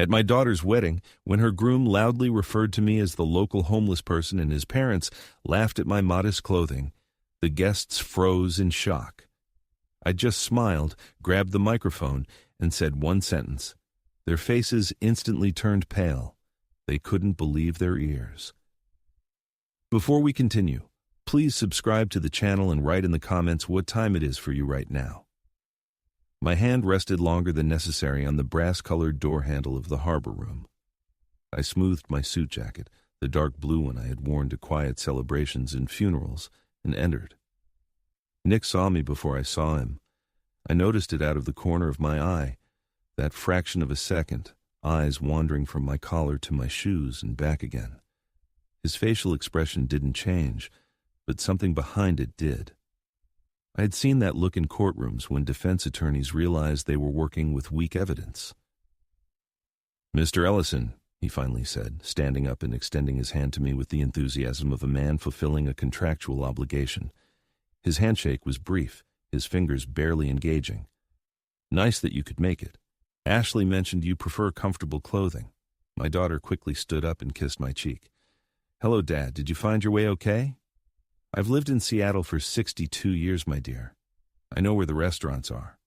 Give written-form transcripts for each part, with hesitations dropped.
At my daughter's wedding, when her groom loudly referred to me as the local homeless person and his parents laughed at my modest clothing, the guests froze in shock. I just smiled, grabbed the microphone, and said one sentence. Their faces instantly turned pale. They couldn't believe their ears. Before we continue, please subscribe to the channel and write in the comments what time it is for you right now. My hand rested longer than necessary on the brass-colored door handle of the harbor room. I smoothed my suit jacket, the dark blue one I had worn to quiet celebrations and funerals, and entered. Nick saw me before I saw him. I noticed it out of the corner of my eye, that fraction of a second, eyes wandering from my collar to my shoes and back again. His facial expression didn't change, but something behind it did. I had seen that look in courtrooms when defense attorneys realized they were working with weak evidence. "Mr. Ellison," he finally said, standing up and extending his hand to me with the enthusiasm of a man fulfilling a contractual obligation. His handshake was brief, his fingers barely engaging. "Nice that you could make it. Ashley mentioned you prefer comfortable clothing." My daughter quickly stood up and kissed my cheek. "Hello, Dad. Did you find your way okay?" "I've lived in Seattle for 62 years, my dear. I know where the restaurants are."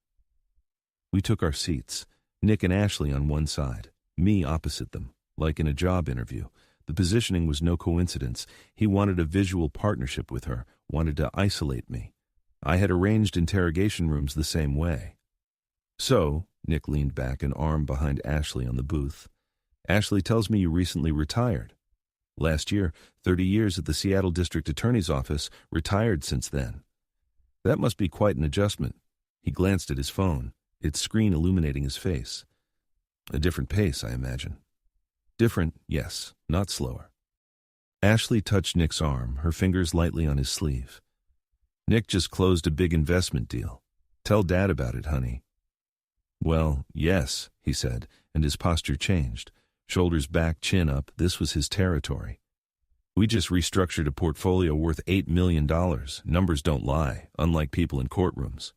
We took our seats, Nick and Ashley on one side, me opposite them, like in a job interview. The positioning was no coincidence. He wanted a visual partnership with her, wanted to isolate me. I had arranged interrogation rooms the same way. "So," Nick leaned back, an arm behind Ashley on the booth, "Ashley tells me you recently retired. Last year, 30 years at the Seattle District Attorney's Office, retired since then. That must be quite an adjustment." He glanced at his phone, its screen illuminating his face. "A different pace, I imagine." "Different, yes, not slower." Ashley touched Nick's arm, her fingers lightly on his sleeve. "Nick just closed a big investment deal. Tell Dad about it, honey." "Well, yes," he said, and his posture changed. Shoulders back, chin up, this was his territory. "We just restructured a portfolio worth $8 million. Numbers don't lie, unlike people in courtrooms."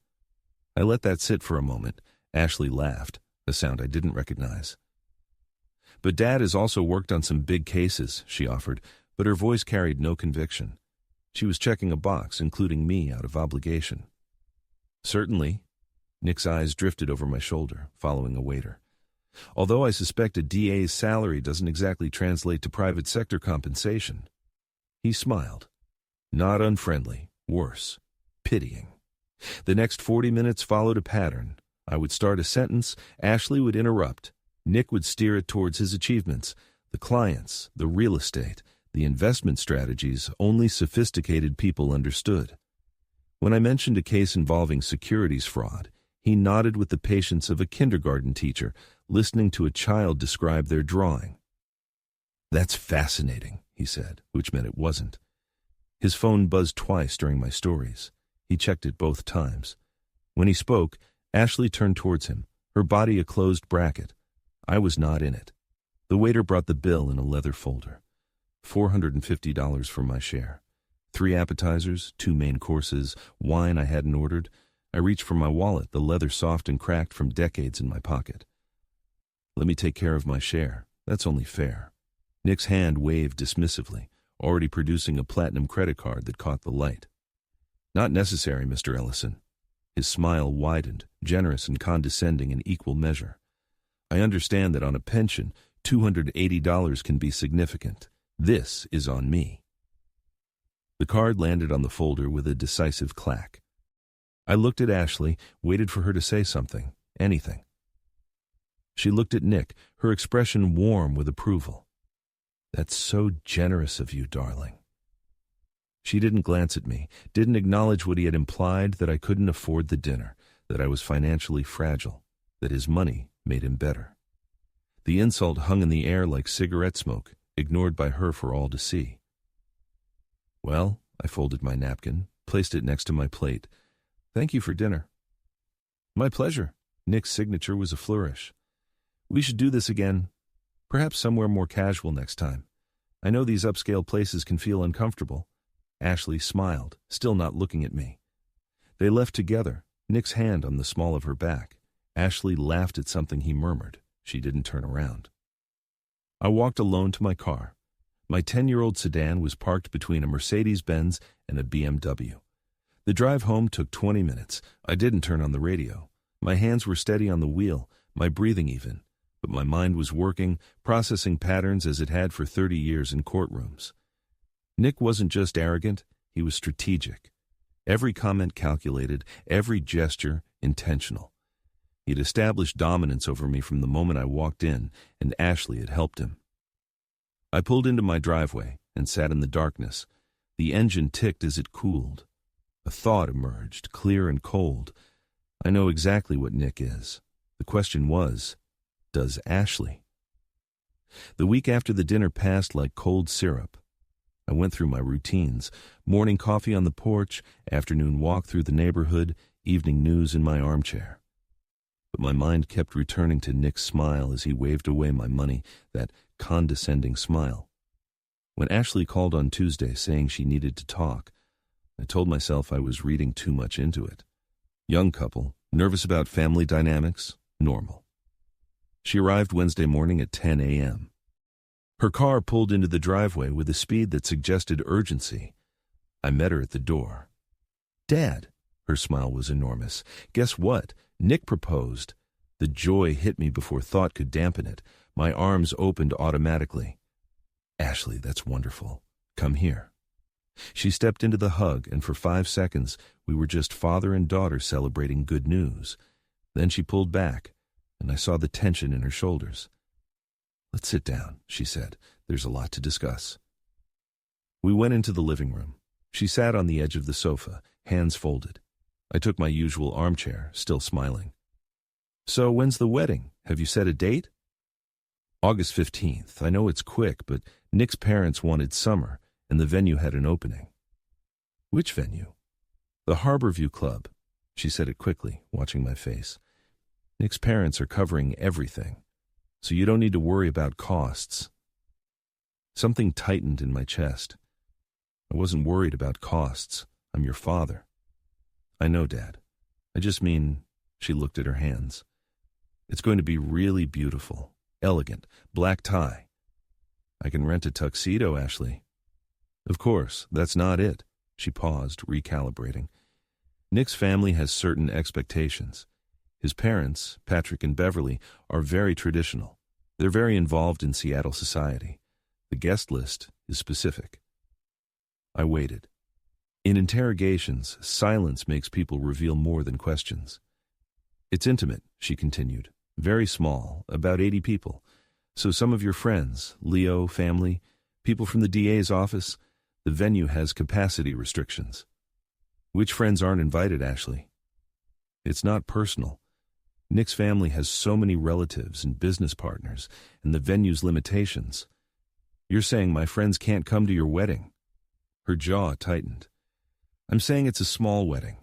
I let that sit for a moment. Ashley laughed, a sound I didn't recognize. "But Dad has also worked on some big cases," she offered, but her voice carried no conviction. She was checking a box, including me, out of obligation. "Certainly." Nick's eyes drifted over my shoulder, following a waiter. "Although I suspect a DA's salary doesn't exactly translate to private sector compensation." He smiled. Not unfriendly, worse, pitying. The next 40 minutes followed a pattern. I would start a sentence, Ashley would interrupt. Nick would steer it towards his achievements, the clients, the real estate, the investment strategies only sophisticated people understood. When I mentioned a case involving securities fraud, he nodded with the patience of a kindergarten teacher listening to a child describe their drawing. "That's fascinating," he said, which meant it wasn't. His phone buzzed twice during my stories. He checked it both times. When he spoke, Ashley turned towards him, her body a closed bracket. I was not in it. The waiter brought the bill in a leather folder. $450 for my share. 3 appetizers, 2 main courses, wine I hadn't ordered. I reached for my wallet, the leather soft and cracked from decades in my pocket. "Let me take care of my share. That's only fair." Nick's hand waved dismissively, already producing a platinum credit card that caught the light. "Not necessary, Mr. Ellison." His smile widened, generous and condescending in equal measure. "I understand that on a pension, $280 can be significant. This is on me." The card landed on the folder with a decisive clack. I looked at Ashley, waited for her to say something, anything. She looked at Nick, her expression warm with approval. "That's so generous of you, darling." She didn't glance at me, didn't acknowledge what he had implied, that I couldn't afford the dinner, that I was financially fragile, that his money made him better. The insult hung in the air like cigarette smoke, ignored by her for all to see. "Well," I folded my napkin, placed it next to my plate. "Thank you for dinner." "My pleasure." Nick's signature was a flourish. "We should do this again. Perhaps somewhere more casual next time. I know these upscale places can feel uncomfortable." Ashley smiled, still not looking at me. They left together, Nick's hand on the small of her back. Ashley laughed at something he murmured. She didn't turn around. I walked alone to my car. My 10-year-old sedan was parked between a Mercedes-Benz and a BMW. The drive home took 20 minutes. I didn't turn on the radio. My hands were steady on the wheel, my breathing even, but my mind was working, processing patterns as it had for 30 years in courtrooms. Nick wasn't just arrogant, he was strategic. Every comment calculated, every gesture intentional. He'd established dominance over me from the moment I walked in, and Ashley had helped him. I pulled into my driveway and sat in the darkness. The engine ticked as it cooled. A thought emerged, clear and cold. I know exactly what Nick is. The question was, does Ashley? The week after the dinner passed like cold syrup. I went through my routines, morning coffee on the porch, afternoon walk through the neighborhood, evening news in my armchair. But my mind kept returning to Nick's smile as he waved away my money, that condescending smile. When Ashley called on Tuesday saying she needed to talk, I told myself I was reading too much into it. Young couple, nervous about family dynamics, normal. She arrived Wednesday morning at 10 a.m. Her car pulled into the driveway with a speed that suggested urgency. I met her at the door. "Dad," her smile was enormous. "Guess what? Nick proposed." The joy hit me before thought could dampen it. My arms opened automatically. "Ashley, that's wonderful. Come here." She stepped into the hug, and for 5 seconds, we were just father and daughter celebrating good news. Then she pulled back, and I saw the tension in her shoulders. "Let's sit down," she said. "There's a lot to discuss." We went into the living room. She sat on the edge of the sofa, hands folded. I took my usual armchair, still smiling. "So when's the wedding? Have you set a date?" "August 15th. I know it's quick, but Nick's parents wanted summer, and the venue had an opening." "Which venue?" "The Harborview Club." She said it quickly, watching my face. "Nick's parents are covering everything, so you don't need to worry about costs." Something tightened in my chest. "I wasn't worried about costs. I'm your father." "I know, Dad. I just mean," she looked at her hands, "it's going to be really beautiful, elegant, black tie." "I can rent a tuxedo, Ashley." "Of course, that's not it." She paused, recalibrating. "Nick's family has certain expectations. His parents, Patrick and Beverly, are very traditional. They're very involved in Seattle society. The guest list is specific." I waited. In interrogations, silence makes people reveal more than questions. "It's intimate," she continued. "Very small, about 80 people. So some of your friends, Leo, family, people from the DA's office, the venue has capacity restrictions." "Which friends aren't invited, Ashley?" "It's not personal. Nick's family has so many relatives and business partners, and the venue's limitations. You're saying my friends can't come to your wedding?" Her jaw tightened. "I'm saying it's a small wedding.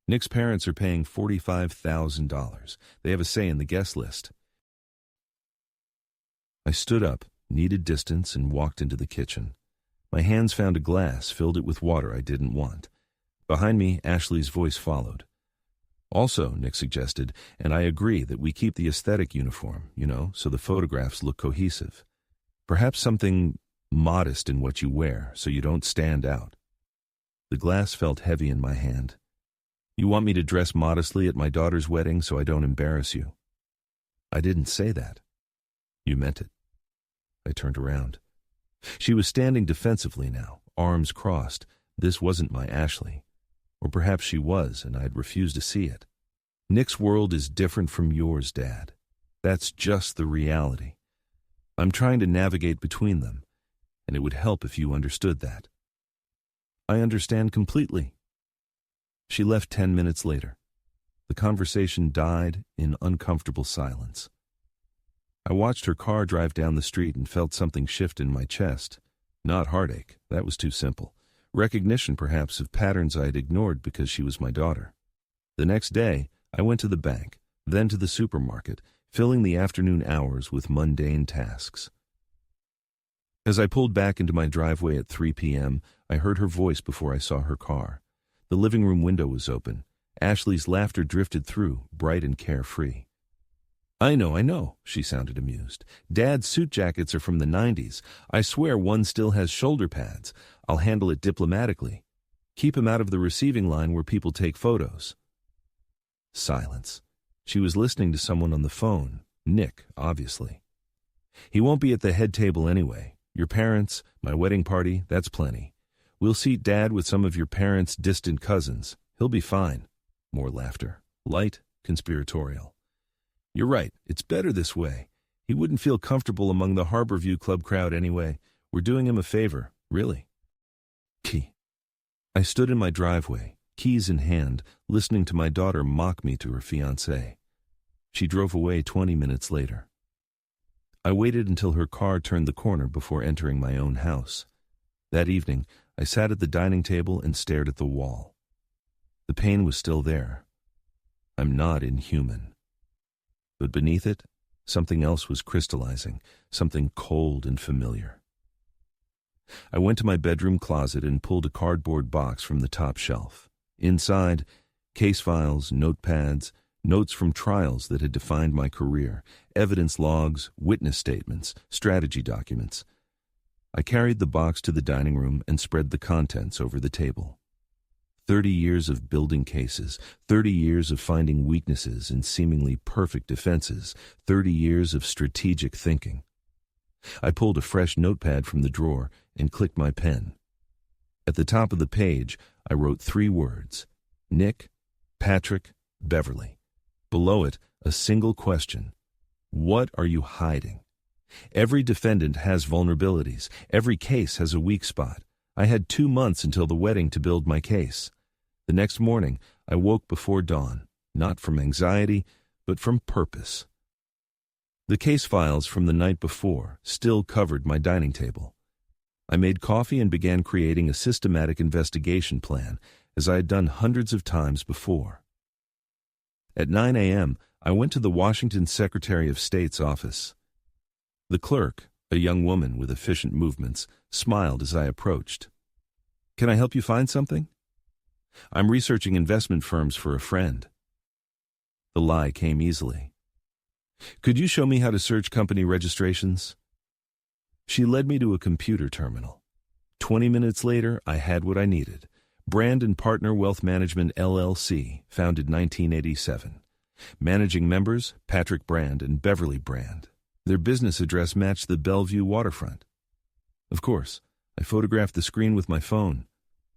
Nick's parents are paying $45,000. They have a say in the guest list." I stood up, needed distance, and walked into the kitchen. My hands found a glass, filled it with water I didn't want. Behind me, Ashley's voice followed. "Also," Nick suggested, "and I agree that we keep the aesthetic uniform, so the photographs look cohesive. Perhaps something modest in what you wear, so you don't stand out." The glass felt heavy in my hand. "You want me to dress modestly at my daughter's wedding so I don't embarrass you?" "I didn't say that." "You meant it." I turned around. She was standing defensively now, arms crossed. This wasn't my Ashley. Or perhaps she was, and I'd refused to see it. "Nick's world is different from yours, Dad. That's just the reality. I'm trying to navigate between them, and it would help if you understood that." "I understand completely." She left 10 minutes later. The conversation died in uncomfortable silence. I watched her car drive down the street and felt something shift in my chest. Not heartache, that was too simple. Recognition, perhaps, of patterns I had ignored because she was my daughter. The next day, I went to the bank, then to the supermarket, filling the afternoon hours with mundane tasks. As I pulled back into my driveway at 3 p.m., I heard her voice before I saw her car. The living room window was open. Ashley's laughter drifted through, bright and carefree. I know, she sounded amused. Dad's suit jackets are from the 90s. I swear one still has shoulder pads. I'll handle it diplomatically. Keep him out of the receiving line where people take photos. Silence. She was listening to someone on the phone. Nick, obviously. He won't be at the head table anyway. Your parents, my wedding party, that's plenty. We'll seat Dad with some of your parents' distant cousins. He'll be fine. More laughter. Light, conspiratorial. You're right, it's better this way. He wouldn't feel comfortable among the Harborview Club crowd anyway. We're doing him a favor, really. Key. I stood in my driveway, keys in hand, listening to my daughter mock me to her fiancé. She drove away 20 minutes later. I waited until her car turned the corner before entering my own house. That evening, I sat at the dining table and stared at the wall. The pain was still there. I'm not inhuman. But beneath it, something else was crystallizing, something cold and familiar. I went to my bedroom closet and pulled a cardboard box from the top shelf. Inside, case files, notepads, notes from trials that had defined my career, evidence logs, witness statements, strategy documents. I carried the box to the dining room and spread the contents over the table. 30 years of building cases, 30 years of finding weaknesses in seemingly perfect defenses, 30 years of strategic thinking. I pulled a fresh notepad from the drawer and clicked my pen. At the top of the page, I wrote 3 words: Nick, Patrick, Beverly. Below it, a single question: what are you hiding? Every defendant has vulnerabilities. Every case has a weak spot. I had 2 months until the wedding to build my case. The next morning, I woke before dawn, not from anxiety, but from purpose. The case files from the night before still covered my dining table. I made coffee and began creating a systematic investigation plan, as I had done hundreds of times before. At 9 a.m., I went to the Washington Secretary of State's office. The clerk, a young woman with efficient movements, smiled as I approached. "Can I help you find something?" "I'm researching investment firms for a friend." The lie came easily. "Could you show me how to search company registrations?" She led me to a computer terminal. 20 minutes later, I had what I needed. Brand & Partner Wealth Management, LLC, founded 1987. Managing members, Patrick Brand and Beverly Brand. Their business address matched the Bellevue waterfront. Of course, I photographed the screen with my phone.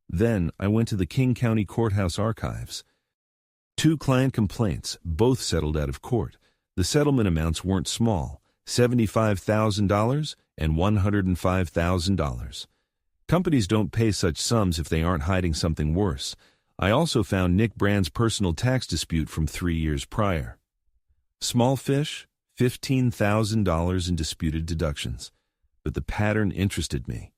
Then I went to the King County Courthouse archives. 2 client complaints, both settled out of court. The settlement amounts weren't small, $75,000 and $105,000. Companies don't pay such sums if they aren't hiding something worse. I also found Nick Brand's personal tax dispute from 3 years prior. Small fish, $15,000 in disputed deductions. But the pattern interested me.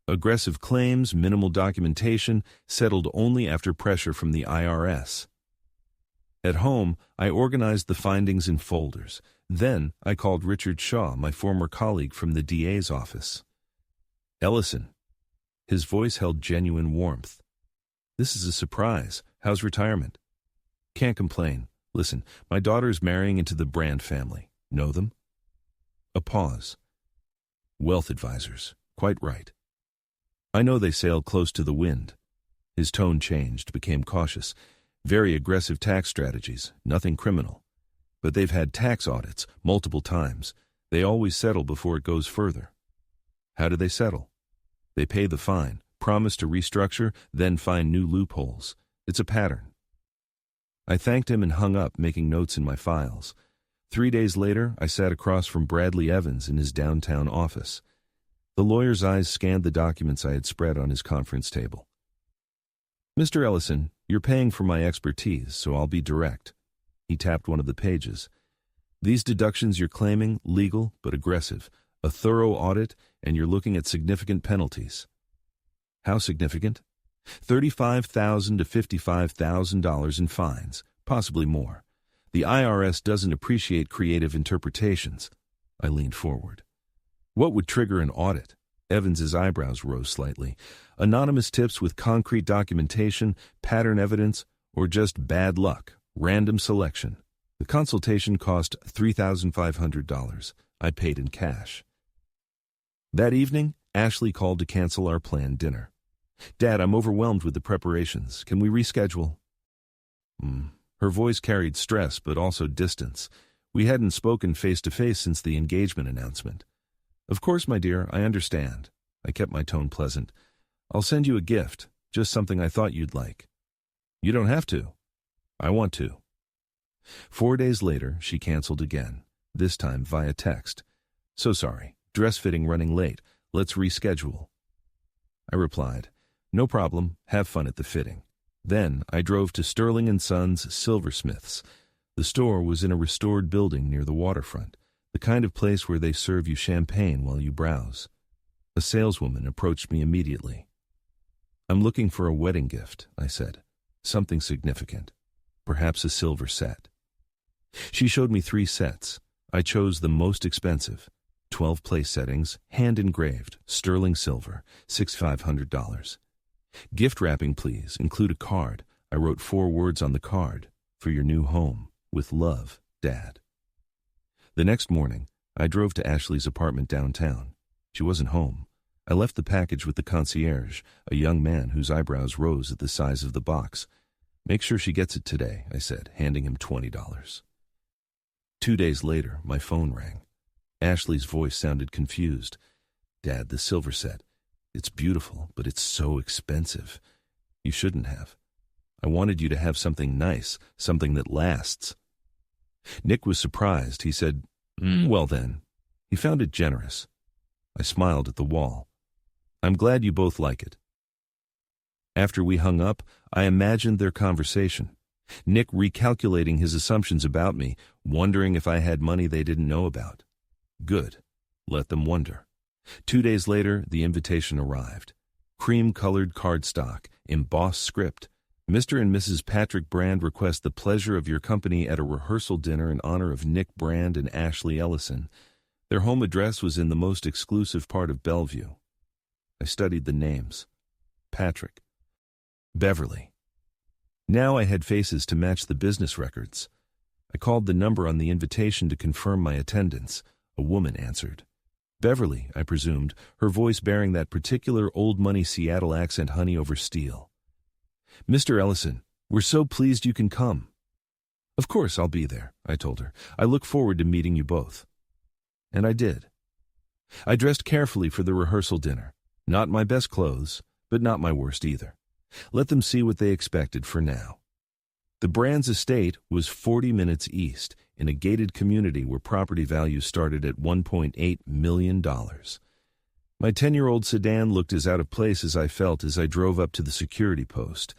Aggressive claims, minimal documentation, settled only after pressure from the IRS. At home, I organized the findings in folders. Then I called Richard Shaw, my former colleague from the DA's office. "Ellison." His voice held genuine warmth. "This is a surprise. How's retirement?" "Can't complain. Listen, my daughter's marrying into the Brand family. Know them?" A pause. "Wealth advisors. Quite right." "I know they sail close to the wind." His tone changed, became cautious. "Very aggressive tax strategies, nothing criminal. But they've had tax audits multiple times. They always settle before it goes further." "How do they settle?" "They pay the fine, promise to restructure, then find new loopholes. It's a pattern." I thanked him and hung up, making notes in my files. 3 days later, I sat across from Bradley Evans in his downtown office. The lawyer's eyes scanned the documents I had spread on his conference table. "Mr. Ellison, you're paying for my expertise, so I'll be direct." He tapped one of the pages. "These deductions you're claiming, legal but aggressive. A thorough audit, and you're looking at significant penalties." "How significant?" $35,000 to $55,000 in fines, possibly more. The IRS doesn't appreciate creative interpretations. I leaned forward. "What would trigger an audit?" Evans's eyebrows rose slightly. "Anonymous tips with concrete documentation, pattern evidence, or just bad luck, random selection?" The consultation cost $3,500. I paid in cash. That evening, Ashley called to cancel our planned dinner. "Dad, I'm overwhelmed with the preparations. Can we reschedule?" Her voice carried stress, but also distance. We hadn't spoken face-to-face since the engagement announcement. "Of course, my dear, I understand." I kept my tone pleasant. "I'll send you a gift, just something I thought you'd like." "You don't have to." "I want to." 4 days later, she canceled again, this time via text. "So sorry, dress fitting running late. Let's reschedule." I replied, "No problem, have fun at the fitting." Then I drove to Sterling & Sons Silversmiths. The store was in a restored building near the waterfront, the kind of place where they serve you champagne while you browse. A saleswoman approached me immediately. "I'm looking for a wedding gift," I said. "Something significant. Perhaps a silver set." She showed me 3 sets. I chose the most expensive. 12 place settings, hand-engraved, sterling silver, $6,500. "Gift wrapping, please. Include a card." I wrote 4 words on the card. "For your new home. With love, Dad." The next morning, I drove to Ashley's apartment downtown. She wasn't home. I left the package with the concierge, a young man whose eyebrows rose at the size of the box. "Make sure she gets it today," I said, handing him $20. 2 days later, my phone rang. Ashley's voice sounded confused. "Dad, the silver set. It's beautiful, but it's so expensive. You shouldn't have. I wanted you to have something nice, something that lasts." Nick was surprised. He said, "Well then." He found it generous. I smiled at the wall. "I'm glad you both like it." After we hung up, I imagined their conversation. Nick recalculating his assumptions about me, wondering if I had money they didn't know about. Good. Let them wonder. 2 days later, the invitation arrived. Cream-colored cardstock, embossed script. "Mr. and Mrs. Patrick Brand request the pleasure of your company at a rehearsal dinner in honor of Nick Brand and Ashley Ellison." Their home address was in the most exclusive part of Bellevue. I studied the names. Patrick. Beverly. Now I had faces to match the business records. I called the number on the invitation to confirm my attendance. A woman answered. Beverly, I presumed, her voice bearing that particular old-money Seattle accent honey over steel. "Mr. Ellison, we're so pleased you can come." "Of course I'll be there," I told her. "I look forward to meeting you both." And I did. I dressed carefully for the rehearsal dinner. Not my best clothes, but not my worst either. Let them see what they expected for now. The Brand's estate was 40 minutes east, in a gated community where property values started at $1.8 million. My 10-year-old sedan looked as out of place as I felt as I drove up to the security post.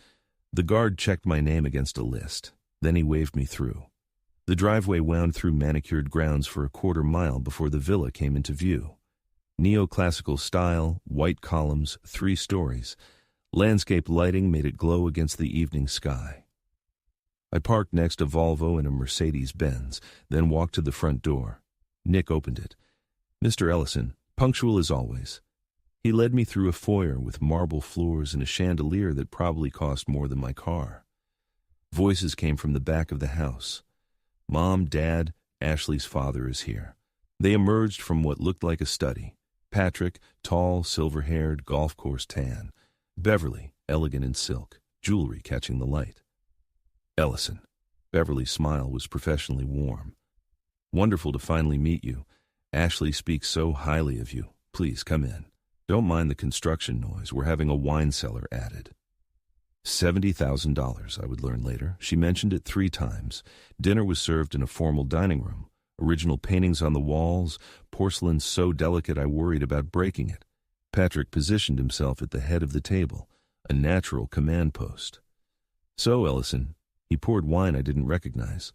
The guard checked my name against a list. Then he waved me through. The driveway wound through manicured grounds for a quarter mile before the villa came into view. Neoclassical style, white columns, 3 stories. Landscape lighting made it glow against the evening sky. I parked next to Volvo and a Mercedes-Benz, then walked to the front door. Nick opened it. "Mr. Ellison, punctual as always." He led me through a foyer with marble floors and a chandelier that probably cost more than my car. Voices came from the back of the house. "Mom, Dad, Ashley's father is here." They emerged from what looked like a study. Patrick, tall, silver-haired, golf course tan. Beverly, elegant in silk, jewelry catching the light. "Ellison." Beverly's smile was professionally warm. "Wonderful to finally meet you. Ashley speaks so highly of you. Please come in. Don't mind the construction noise. We're having a wine cellar added." $70,000, I would learn later. She mentioned it 3 times. Dinner was served in a formal dining room. Original paintings on the walls, porcelain so delicate I worried about breaking it. Patrick positioned himself at the head of the table, a natural command post. "So, Ellison," he poured wine I didn't recognize.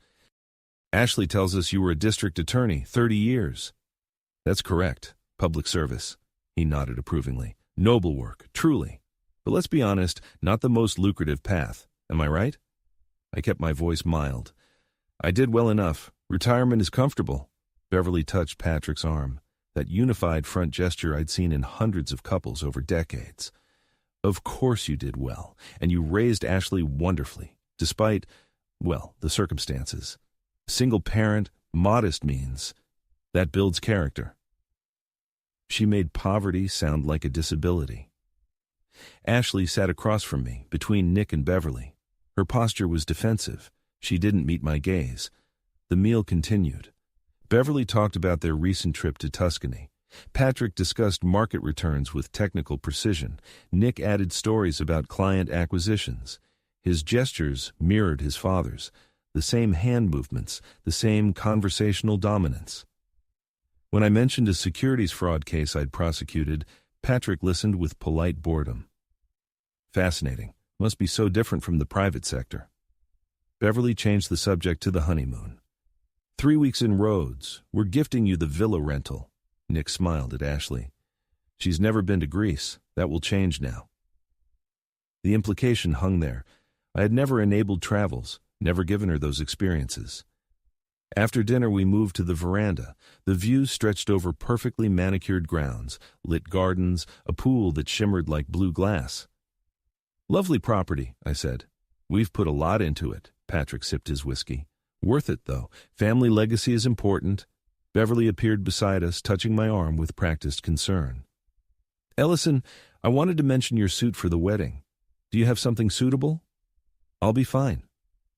"Ashley tells us you were a district attorney, 30 years. "That's correct. Public service." He nodded approvingly. "Noble work, truly. But let's be honest, not the most lucrative path. Am I right?" I kept my voice mild. "I did well enough. Retirement is comfortable." Beverly touched Patrick's arm, that unified front gesture I'd seen in hundreds of couples over decades. "Of course you did well, and you raised Ashley wonderfully, despite, well, the circumstances." Single parent, modest means. That builds character. She made poverty sound like a disability. Ashley sat across from me, between Nick and Beverly. Her posture was defensive. She didn't meet my gaze. The meal continued. Beverly talked about their recent trip to Tuscany. Patrick discussed market returns with technical precision. Nick added stories about client acquisitions. His gestures mirrored his father's, the same hand movements, the same conversational dominance. When I mentioned a securities fraud case I'd prosecuted, Patrick listened with polite boredom. Fascinating. Must be so different from the private sector. Beverly changed the subject to the honeymoon. 3 weeks in Rhodes. We're gifting you the villa rental. Nick smiled at Ashley. She's never been to Greece. That will change now. The implication hung there. I had never enabled travels, never given her those experiences. After dinner we moved to the veranda. The view stretched over perfectly manicured grounds, lit gardens, a pool that shimmered like blue glass. Lovely property, I said. We've put a lot into it. Patrick sipped his whiskey. Worth it, though. Family legacy is important. Beverly appeared beside us, touching my arm with practiced concern. Ellison, I wanted to mention your suit for the wedding. Do you have something suitable? I'll be fine.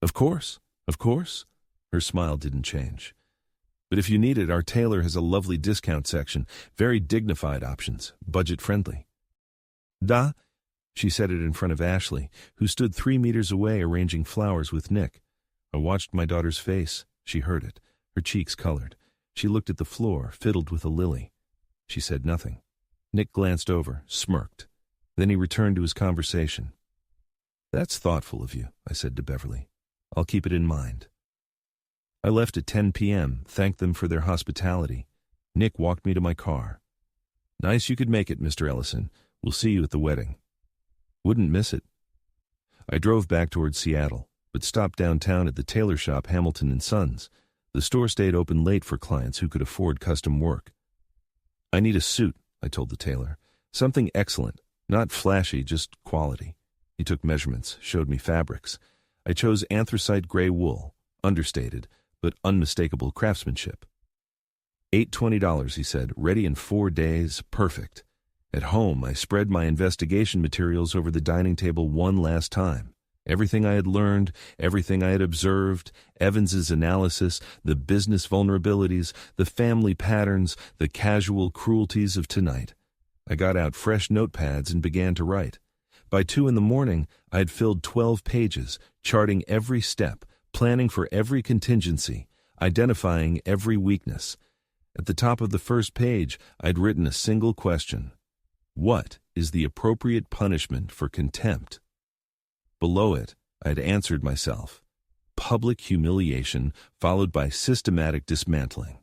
Of course, of course. Her smile didn't change. But if you need it, our tailor has a lovely discount section, very dignified options, budget-friendly. Da? She said it in front of Ashley, who stood 3 meters away arranging flowers with Nick. I watched my daughter's face. She heard it. Her cheeks colored. She looked at the floor, fiddled with a lily. She said nothing. Nick glanced over, smirked. Then he returned to his conversation. That's thoughtful of you, I said to Beverly. I'll keep it in mind. I left at 10 p.m., thanked them for their hospitality. Nick walked me to my car. Nice you could make it, Mr. Ellison. We'll see you at the wedding. Wouldn't miss it. I drove back towards Seattle, but stopped downtown at the tailor shop Hamilton & Sons. The store stayed open late for clients who could afford custom work. I need a suit, I told the tailor. Something excellent, not flashy, just quality. He took measurements, showed me fabrics. I chose anthracite gray wool, understated, but unmistakable craftsmanship. $820, he said, ready in 4 days, perfect. At home, I spread my investigation materials over the dining table one last time. Everything I had learned, everything I had observed, Evans's analysis, the business vulnerabilities, the family patterns, the casual cruelties of tonight. I got out fresh notepads and began to write. By 2 a.m, I had filled 12 pages, charting every step, planning for every contingency, identifying every weakness. At the top of the first page, I'd written a single question. What is the appropriate punishment for contempt? Below it, I had answered myself. Public humiliation followed by systematic dismantling.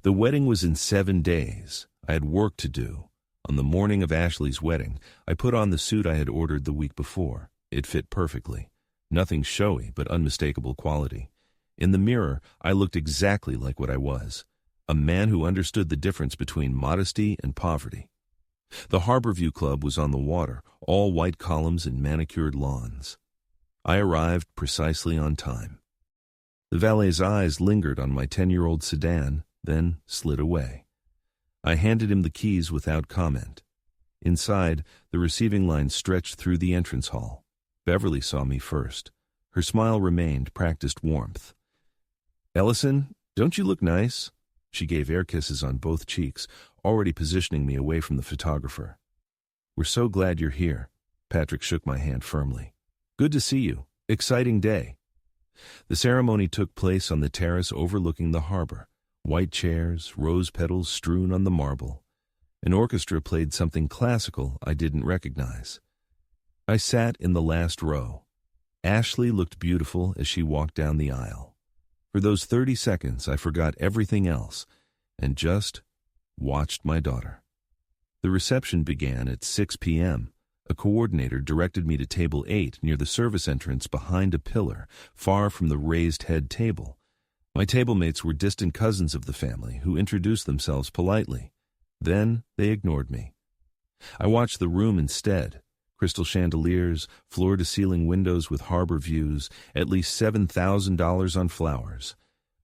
The wedding was in 7 days. I had work to do. On the morning of Ashley's wedding, I put on the suit I had ordered the week before. It fit perfectly. Nothing showy, but unmistakable quality. In the mirror, I looked exactly like what I was. A man who understood the difference between modesty and poverty. The Harborview Club was on the water, all white columns and manicured lawns. I arrived precisely on time. The valet's eyes lingered on my 10-year-old sedan, then slid away. I handed him the keys without comment. Inside, the receiving line stretched through the entrance hall. Beverly saw me first. Her smile remained practiced warmth. Ellison, don't you look nice? She gave air kisses on both cheeks, already positioning me away from the photographer. We're so glad you're here. Patrick shook my hand firmly. Good to see you. Exciting day. The ceremony took place on the terrace overlooking the harbor. White chairs, rose petals strewn on the marble. An orchestra played something classical I didn't recognize. I sat in the last row. Ashley looked beautiful as she walked down the aisle. For those 30 seconds, I forgot everything else and just watched my daughter. The reception began at 6 p.m. A coordinator directed me to table 8 near the service entrance behind a pillar, far from the raised head table. My tablemates were distant cousins of the family who introduced themselves politely. Then they ignored me. I watched the room instead. Crystal chandeliers, floor-to-ceiling windows with harbor views, at least $7,000 on flowers.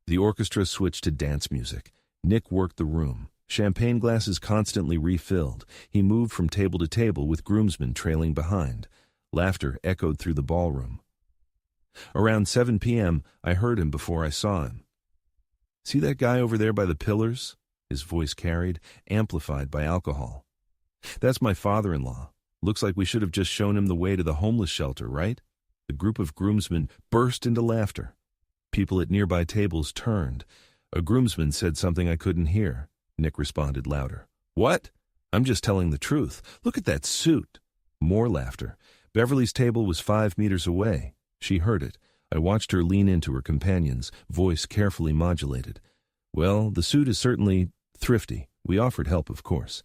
The orchestra switched to dance music. Nick worked the room. Champagne glasses constantly refilled. He moved from table to table with groomsmen trailing behind. Laughter echoed through the ballroom. Around 7 p.m., I heard him before I saw him. "See that guy over there by the pillars?" His voice carried, amplified by alcohol. "That's my father-in-law. Looks like we should have just shown him the way to the homeless shelter, right?" The group of groomsmen burst into laughter. People at nearby tables turned. A groomsman said something I couldn't hear. Nick responded louder. "What? I'm just telling the truth. Look at that suit." More laughter. Beverly's table was 5 meters away. She heard it. I watched her lean into her companion's, voice carefully modulated. "Well, the suit is certainly thrifty. We offered help, of course."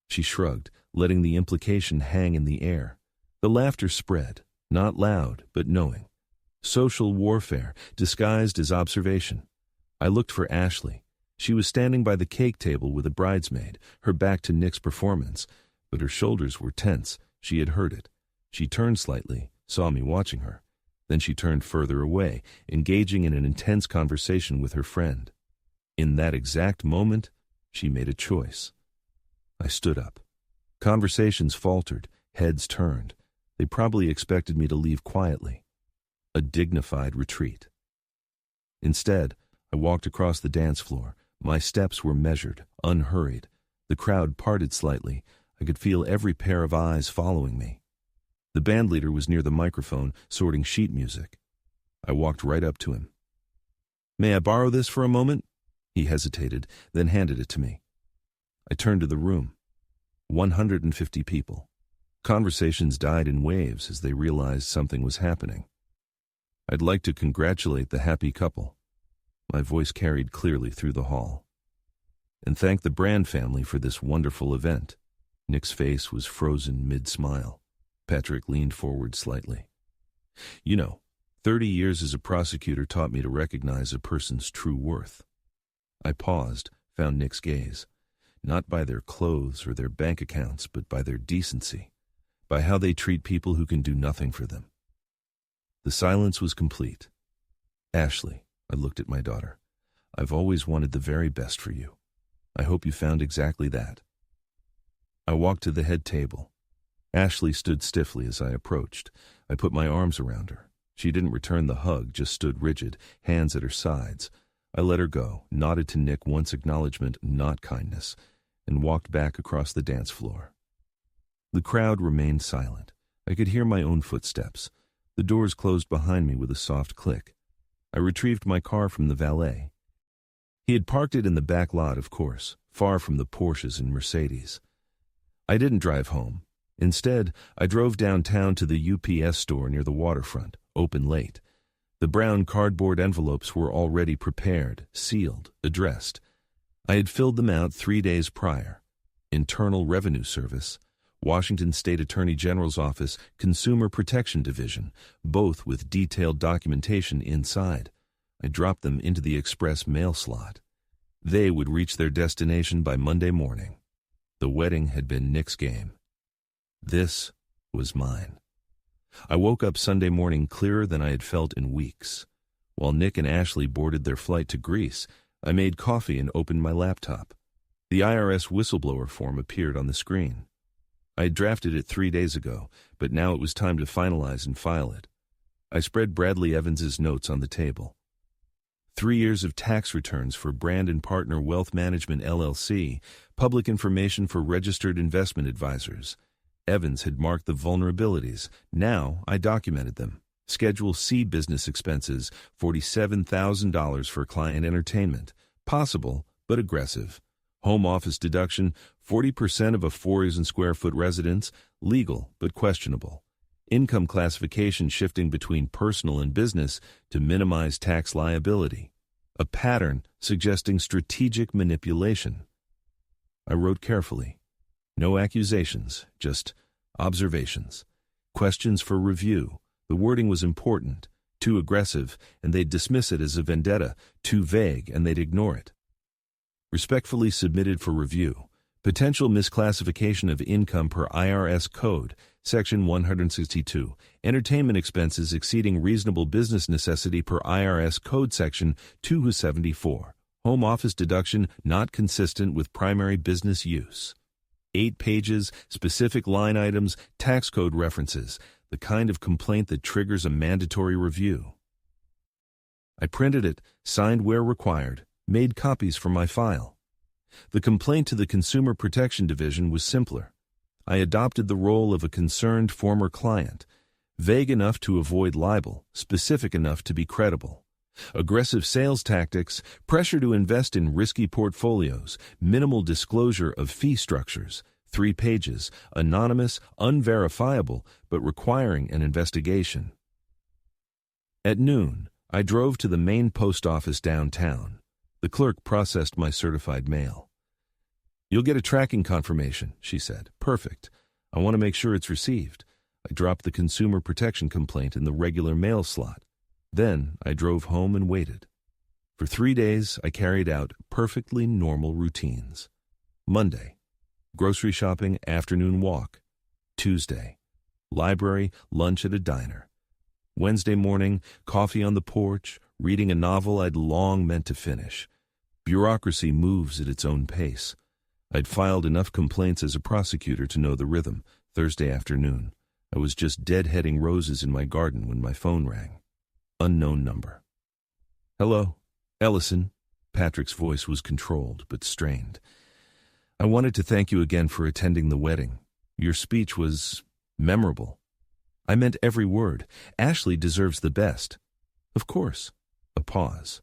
She shrugged, letting the implication hang in the air. The laughter spread, not loud, but knowing. Social warfare, disguised as observation. I looked for Ashley. She was standing by the cake table with a bridesmaid, her back to Nick's performance, but her shoulders were tense. She had heard it. She turned slightly, saw me watching her. Then she turned further away, engaging in an intense conversation with her friend. In that exact moment, she made a choice. I stood up. Conversations faltered, heads turned. They probably expected me to leave quietly. A dignified retreat. Instead, I walked across the dance floor. My steps were measured, unhurried. The crowd parted slightly. I could feel every pair of eyes following me. The bandleader was near the microphone, sorting sheet music. I walked right up to him. "May I borrow this for a moment?" He hesitated, then handed it to me. I turned to the room. 150 people. Conversations died in waves as they realized something was happening. "I'd like to congratulate the happy couple." My voice carried clearly through the hall. "And thank the Brand family for this wonderful event." Nick's face was frozen mid-smile. Patrick leaned forward slightly. 30 years as a prosecutor taught me to recognize a person's true worth." I paused, found Nick's gaze. Not by their clothes or their bank accounts, but by their decency, by how they treat people who can do nothing for them. The silence was complete. "Ashley," I looked at my daughter, "I've always wanted the very best for you. I hope you found exactly that." I walked to the head table. Ashley stood stiffly as I approached. I put my arms around her. She didn't return the hug, just stood rigid, hands at her sides. I let her go, nodded to Nick once acknowledgement, not kindness, and walked back across the dance floor. The crowd remained silent. I could hear my own footsteps. The doors closed behind me with a soft click. I retrieved my car from the valet. He had parked it in the back lot, of course, far from the Porsches and Mercedes. I didn't drive home. Instead, I drove downtown to the UPS store near the waterfront, open late. The brown cardboard envelopes were already prepared, sealed, addressed. I had filled them out 3 days prior. Internal Revenue Service, Washington State Attorney General's Office, Consumer Protection Division, both with detailed documentation inside. I dropped them into the express mail slot. They would reach their destination by Monday morning. The wedding had been Nick's game. This was mine. I woke up Sunday morning clearer than I had felt in weeks. While Nick and Ashley boarded their flight to Greece, I made coffee and opened my laptop. The IRS whistleblower form appeared on the screen. I had drafted it 3 days ago, but now it was time to finalize and file it. I spread Bradley Evans's notes on the table. 3 years of tax returns for Brand & Partner Wealth Management LLC, public information for registered investment advisors. Evans had marked the vulnerabilities. Now I documented them. Schedule C business expenses, $47,000 for client entertainment. Possible, but aggressive. Home office deduction, 40% of a 4,000 square foot residence. Legal, but questionable. Income classification shifting between personal and business to minimize tax liability. A pattern suggesting strategic manipulation. I wrote carefully. No accusations, just observations. Questions for review. The wording was important. Too aggressive, and they'd dismiss it as a vendetta. Too vague, and they'd ignore it. Respectfully submitted for review. Potential misclassification of income per IRS Code, Section 162. Entertainment expenses exceeding reasonable business necessity per IRS Code Section 274. Home office deduction not consistent with primary business use. 8 pages, specific line items, tax code references, the kind of complaint that triggers a mandatory review. I printed it, signed where required, made copies for my file. The complaint to the Consumer Protection Division was simpler. I adopted the role of a concerned former client, vague enough to avoid libel, specific enough to be credible. Aggressive sales tactics, pressure to invest in risky portfolios, minimal disclosure of fee structures, 3 pages, anonymous, unverifiable, but requiring an investigation. At noon, I drove to the main post office downtown. The clerk processed my certified mail. "You'll get a tracking confirmation," she said. "Perfect. I want to make sure it's received." I dropped the consumer protection complaint in the regular mail slot. Then I drove home and waited. For 3 days, I carried out perfectly normal routines. Monday, grocery shopping, afternoon walk. Tuesday, library, lunch at a diner. Wednesday morning, coffee on the porch, reading a novel I'd long meant to finish. Bureaucracy moves at its own pace. I'd filed enough complaints as a prosecutor to know the rhythm. Thursday afternoon, I was just deadheading roses in my garden when my phone rang. Unknown number. "Hello, Ellison." Patrick's voice was controlled but strained. "I wanted to thank you again for attending the wedding. Your speech was memorable." I meant every word. "Ashley deserves the best." "Of course." A pause.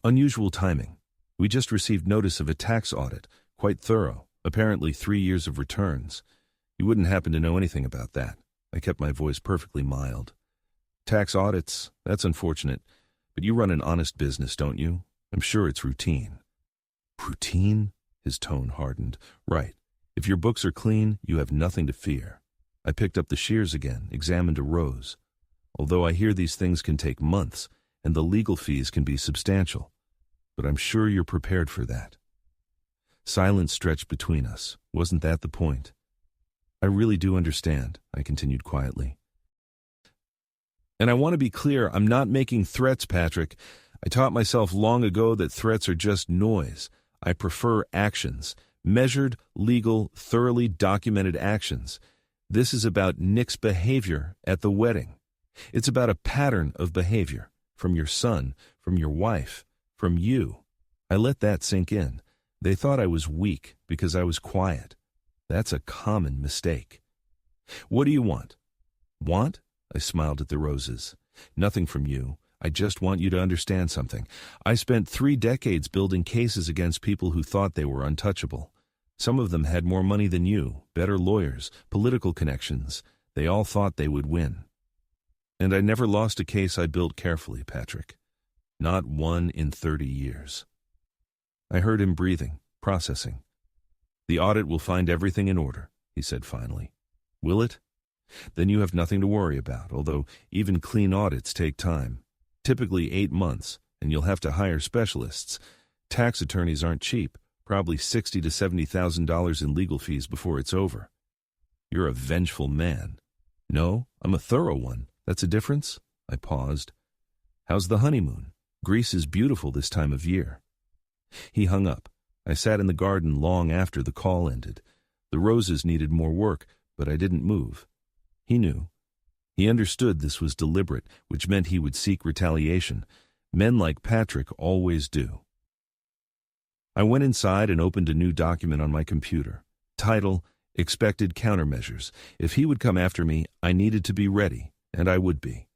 "Unusual timing. We just received notice of a tax audit, quite thorough, apparently 3 years of returns. You wouldn't happen to know anything about that." I kept my voice perfectly mild. "Tax audits, that's unfortunate, but you run an honest business, don't you? I'm sure it's routine." "Routine?" His tone hardened. "Right. If your books are clean, you have nothing to fear." I picked up the shears again, examined a rose. "Although I hear these things can take months, and the legal fees can be substantial. But I'm sure you're prepared for that." Silence stretched between us. Wasn't that the point? "I really do understand," I continued quietly. "And I want to be clear, I'm not making threats, Patrick. I taught myself long ago that threats are just noise. I prefer actions, measured, legal, thoroughly documented actions. This is about Nick's behavior at the wedding. It's about a pattern of behavior, from your son, from your wife, from you." I let that sink in. They thought I was weak because I was quiet. That's a common mistake. "What do you want?" "Want?" I smiled at the roses. "Nothing from you. I just want you to understand something. I spent 3 decades building cases against people who thought they were untouchable. Some of them had more money than you, better lawyers, political connections. They all thought they would win. And I never lost a case I built carefully, Patrick. Not one in 30 years." I heard him breathing, processing. "The audit will find everything in order," he said finally. "Will it? Then you have nothing to worry about, although even clean audits take time. Typically 8 months, and you'll have to hire specialists. Tax attorneys aren't cheap, probably $60,000 to $70,000 in legal fees before it's over." "You're a vengeful man." "No, I'm a thorough one. That's a difference?" I paused. "How's the honeymoon? Greece is beautiful this time of year." He hung up. I sat in the garden long after the call ended. The roses needed more work, but I didn't move. He knew. He understood this was deliberate, which meant he would seek retaliation. Men like Patrick always do. I went inside and opened a new document on my computer. Title, Expected Countermeasures. If he would come after me, I needed to be ready, and I would be.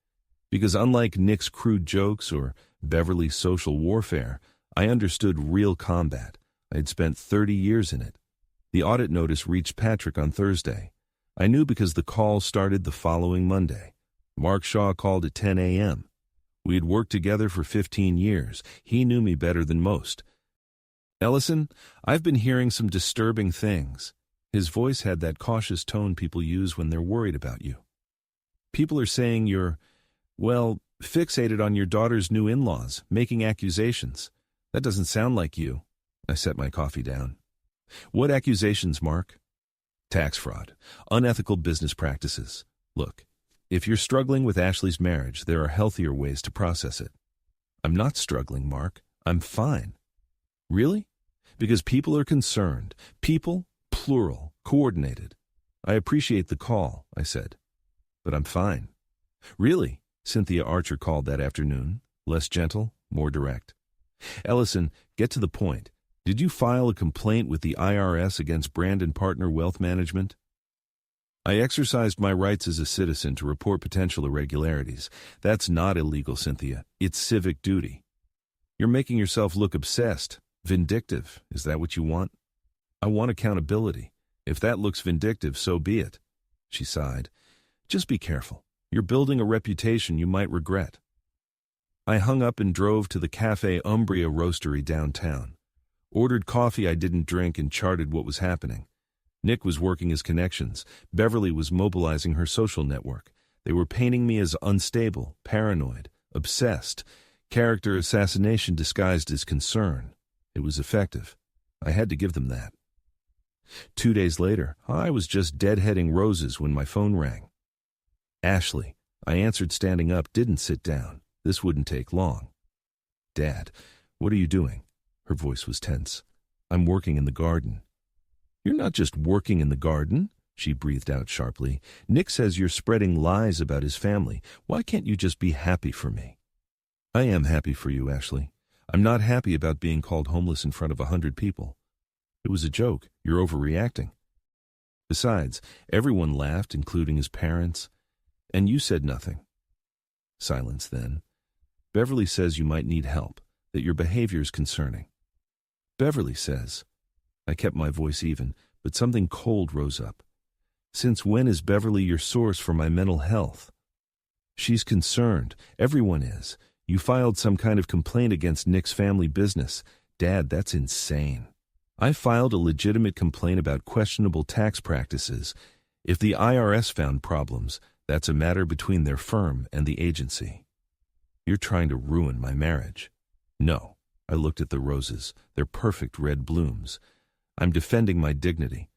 Because unlike Nick's crude jokes or Beverly's social warfare, I understood real combat. I had spent 30 years in it. The audit notice reached Patrick on Thursday. I knew because the call started the following Monday. Mark Shaw called at 10 a.m. We had worked together for 15 years. He knew me better than most. "Ellison, I've been hearing some disturbing things." His voice had that cautious tone people use when they're worried about you. "People are saying you're, well, fixated on your daughter's new in-laws, making accusations. That doesn't sound like you." I set my coffee down. What accusations, Mark? Tax fraud, unethical business practices. Look, if you're struggling with Ashley's marriage, there are healthier ways to process it. I'm not struggling, Mark. I'm fine. Really? Because people are concerned. People, plural, coordinated. I appreciate the call, I said. But I'm fine. Really? Cynthia Archer called that afternoon. Less gentle, more direct. Ellison, get to the point. Did you file a complaint with the IRS against Brand & Partner Wealth Management? I exercised my rights as a citizen to report potential irregularities. That's not illegal, Cynthia. It's civic duty. You're making yourself look obsessed, vindictive. Is that what you want? I want accountability. If that looks vindictive, so be it. She sighed. Just be careful. You're building a reputation you might regret. I hung up and drove to the Cafe Umbria roastery downtown. Ordered coffee I didn't drink and charted what was happening. Nick was working his connections. Beverly was mobilizing her social network. They were painting me as unstable, paranoid, obsessed. Character assassination disguised as concern. It was effective. I had to give them that. 2 days later, I was just deadheading roses when my phone rang. Ashley. I answered standing up, didn't sit down. This wouldn't take long. Dad, what are you doing? Her voice was tense. I'm working in the garden. You're not just working in the garden, she breathed out sharply. Nick says you're spreading lies about his family. Why can't you just be happy for me? I am happy for you, Ashley. I'm not happy about being called homeless in front of 100 people. It was a joke. You're overreacting. Besides, everyone laughed, including his parents. And you said nothing. Silence then. Beverly says you might need help, that your behavior is concerning. Beverly says. I kept my voice even, but something cold rose up. Since when is Beverly your source for my mental health? She's concerned. Everyone is. You filed some kind of complaint against Nick's family business. Dad, that's insane. I filed a legitimate complaint about questionable tax practices. If the IRS found problems, that's a matter between their firm and the agency. You're trying to ruin my marriage. No. I looked at the roses, their perfect red blooms. I'm defending my dignity.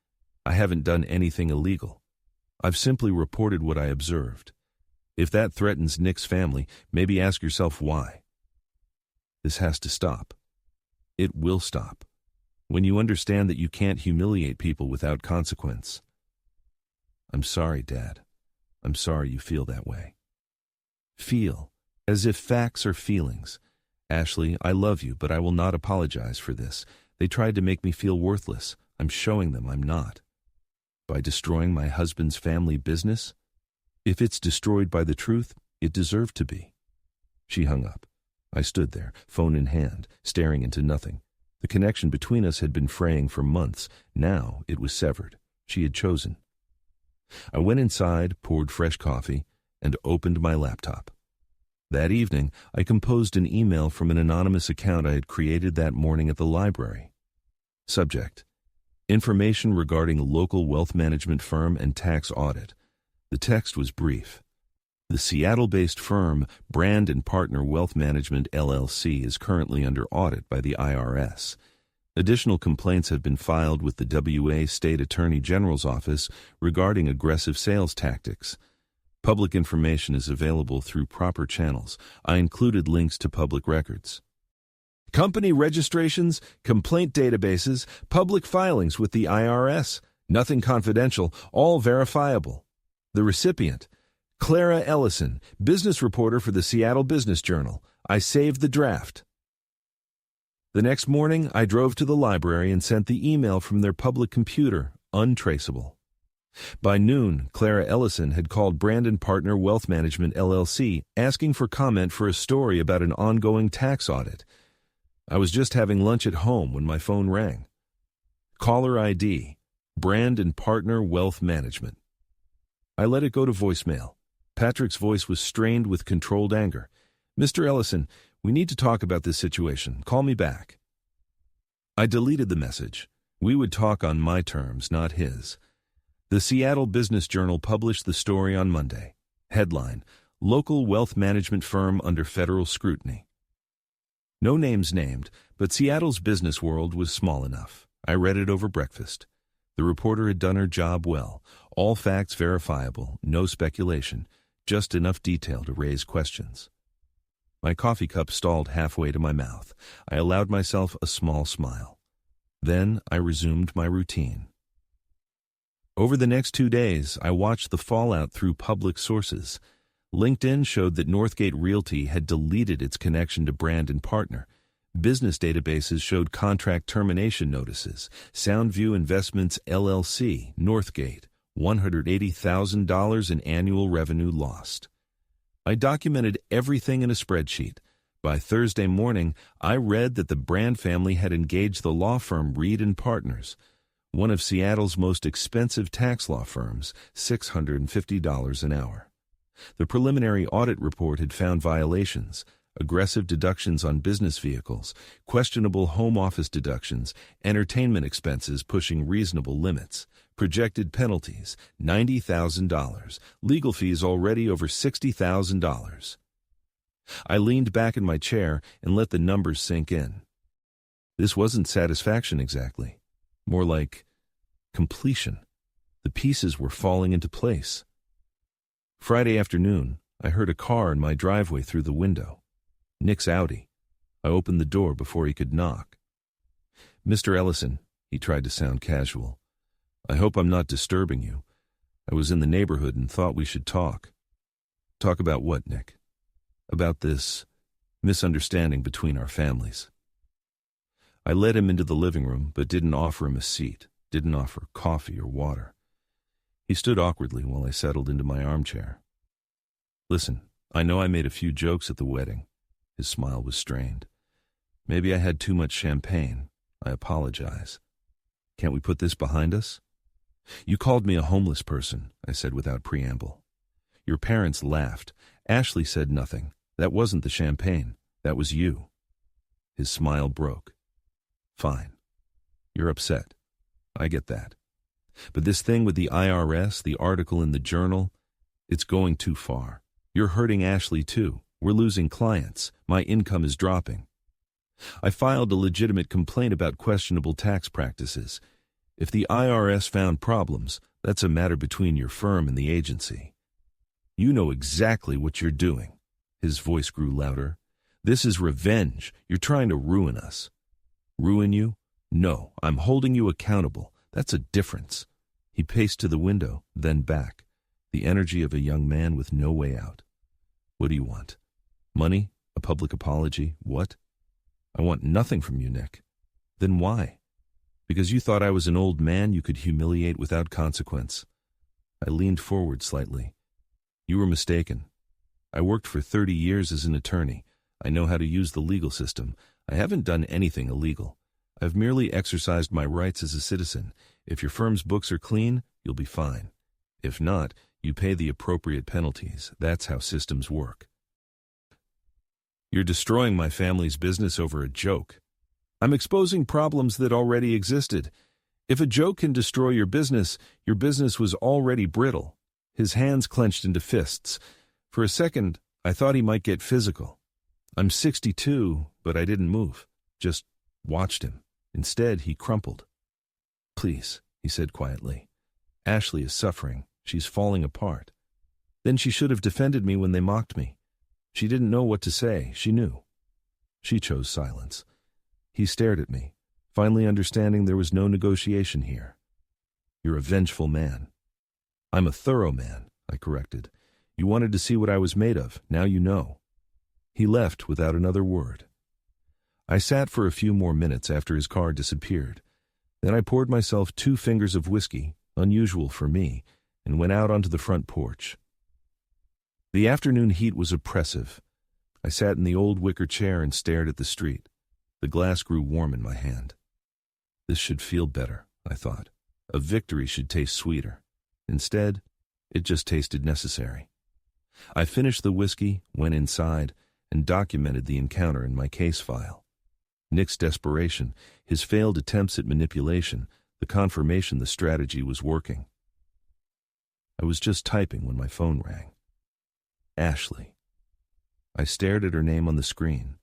I haven't done anything illegal. I've simply reported what I observed. If that threatens Nick's family, maybe ask yourself why. This has to stop. It will stop. When you understand that you can't humiliate people without consequence. I'm sorry, Dad. I'm sorry you feel that way. Feel, as if facts are feelings. Ashley, I love you, but I will not apologize for this. They tried to make me feel worthless. I'm showing them I'm not. By destroying my husband's family business? If it's destroyed by the truth, it deserved to be. She hung up. I stood there, phone in hand, staring into nothing. The connection between us had been fraying for months. Now it was severed. She had chosen. I went inside, poured fresh coffee, and opened my laptop. That evening, I composed an email from an anonymous account I had created that morning at the library. Subject: Information regarding local wealth management firm and tax audit. The text was brief. The Seattle-based firm Brand & Partner Wealth Management, LLC, is currently under audit by the IRS. Additional complaints have been filed with the WA State Attorney General's office regarding aggressive sales tactics. Public information is available through proper channels. I included links to public records. Company registrations, complaint databases, public filings with the IRS. Nothing confidential, all verifiable. The recipient: Clara Ellison, business reporter for the Seattle Business Journal. I saved the draft. The next morning, I drove to the library and sent the email from their public computer, untraceable. By noon, Clara Ellison had called Brand & Partner Wealth Management, LLC, asking for comment for a story about an ongoing tax audit. I was just having lunch at home when my phone rang. Caller ID: Brand & Partner Wealth Management. I let it go to voicemail. Patrick's voice was strained with controlled anger. Mr. Ellison, we need to talk about this situation. Call me back. I deleted the message. We would talk on my terms, not his. The Seattle Business Journal published the story on Monday. Headline: Local Wealth Management Firm Under Federal Scrutiny. No names named, but Seattle's business world was small enough. I read it over breakfast. The reporter had done her job well. All facts verifiable, no speculation, just enough detail to raise questions. My coffee cup stalled halfway to my mouth. I allowed myself a small smile. Then I resumed my routine. Over the next 2 days, I watched the fallout through public sources. LinkedIn showed that Northgate Realty had deleted its connection to brand and partner. Business databases showed contract termination notices. Soundview Investments LLC, Northgate, $180,000 in annual revenue lost. I documented everything in a spreadsheet. By Thursday morning, I read that the Brand family had engaged the law firm Reed & Partners, one of Seattle's most expensive tax law firms, $650 an hour. The preliminary audit report had found violations, aggressive deductions on business vehicles, questionable home office deductions, entertainment expenses pushing reasonable limits, projected penalties, $90,000, legal fees already over $60,000. I leaned back in my chair and let the numbers sink in. This wasn't satisfaction exactly, more like completion. The pieces were falling into place. Friday afternoon, I heard a car in my driveway through the window. Nick's Audi. I opened the door before he could knock. "Mr. Ellison," he tried to sound casual, "I hope I'm not disturbing you. I was in the neighborhood and thought we should talk." "Talk about what, Nick?" "About this misunderstanding between our families." I led him into the living room, but didn't offer him a seat, didn't offer coffee or water. He stood awkwardly while I settled into my armchair. "Listen, I know I made a few jokes at the wedding." His smile was strained. "Maybe I had too much champagne. I apologize. Can't we put this behind us?" "You called me a homeless person," I said without preamble. "Your parents laughed. Ashley said nothing. That wasn't the champagne. That was you." His smile broke. "Fine. You're upset. I get that. But this thing with the IRS, the article in the journal, it's going too far. You're hurting Ashley too. We're losing clients. My income is dropping." I filed a legitimate complaint about questionable tax practices. If the IRS found problems, that's a matter between your firm and the agency. "You know exactly what you're doing." His voice grew louder. "This is revenge. You're trying to ruin us." "Ruin you? No, I'm holding you accountable. That's a difference." He paced to the window, then back, the energy of a young man with no way out. "What do you want? Money? A public apology? What?" "I want nothing from you, Nick." "Then why?" "Because you thought I was an old man you could humiliate without consequence." I leaned forward slightly. "You were mistaken. I worked for 30 years as an attorney. I know how to use the legal system. I haven't done anything illegal. I've merely exercised my rights as a citizen. If your firm's books are clean, you'll be fine. If not, you pay the appropriate penalties. That's how systems work." "You're destroying my family's business over a joke. I'm exposing problems that already existed. If a joke can destroy your business was already brittle." His hands clenched into fists. For a second, I thought he might get physical. I'm 62, but I didn't move, just watched him. Instead, he crumpled. "Please," he said quietly. "Ashley is suffering. She's falling apart. Then she should have defended me when they mocked me. She didn't know what to say. She knew." She chose silence. He stared at me, finally understanding there was no negotiation here. "You're a vengeful man." "I'm a thorough man," I corrected. "You wanted to see what I was made of. Now you know." He left without another word. I sat for a few more minutes after his car disappeared. Then I poured myself 2 fingers of whiskey, unusual for me, and went out onto the front porch. The afternoon heat was oppressive. I sat in the old wicker chair and stared at the street. The glass grew warm in my hand. This should feel better, I thought. A victory should taste sweeter. Instead, it just tasted necessary. I finished the whiskey, went inside, and documented the encounter in my case file. Nick's desperation, his failed attempts at manipulation, the confirmation the strategy was working. I was just typing when my phone rang. Ashley. I stared at her name on the screen.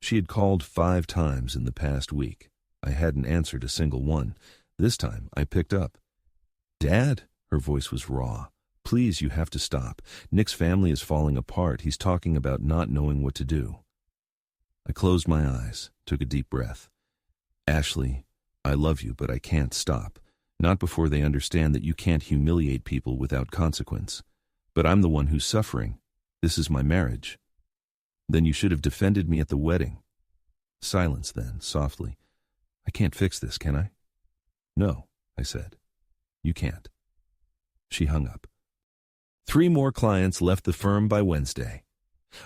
She had called 5 times in the past week. I hadn't answered a single one. This time I picked up. "Dad?" Her voice was raw. "Please, you have to stop. Nick's family is falling apart. He's talking about not knowing what to do." I closed my eyes, took a deep breath. "Ashley, I love you, but I can't stop. Not before they understand that you can't humiliate people without consequence. But I'm the one who's suffering. This is my marriage." "Then you should have defended me at the wedding." Silence then, softly. "I can't fix this, can I?" "No," I said. "You can't." She hung up. 3 more clients left the firm by Wednesday.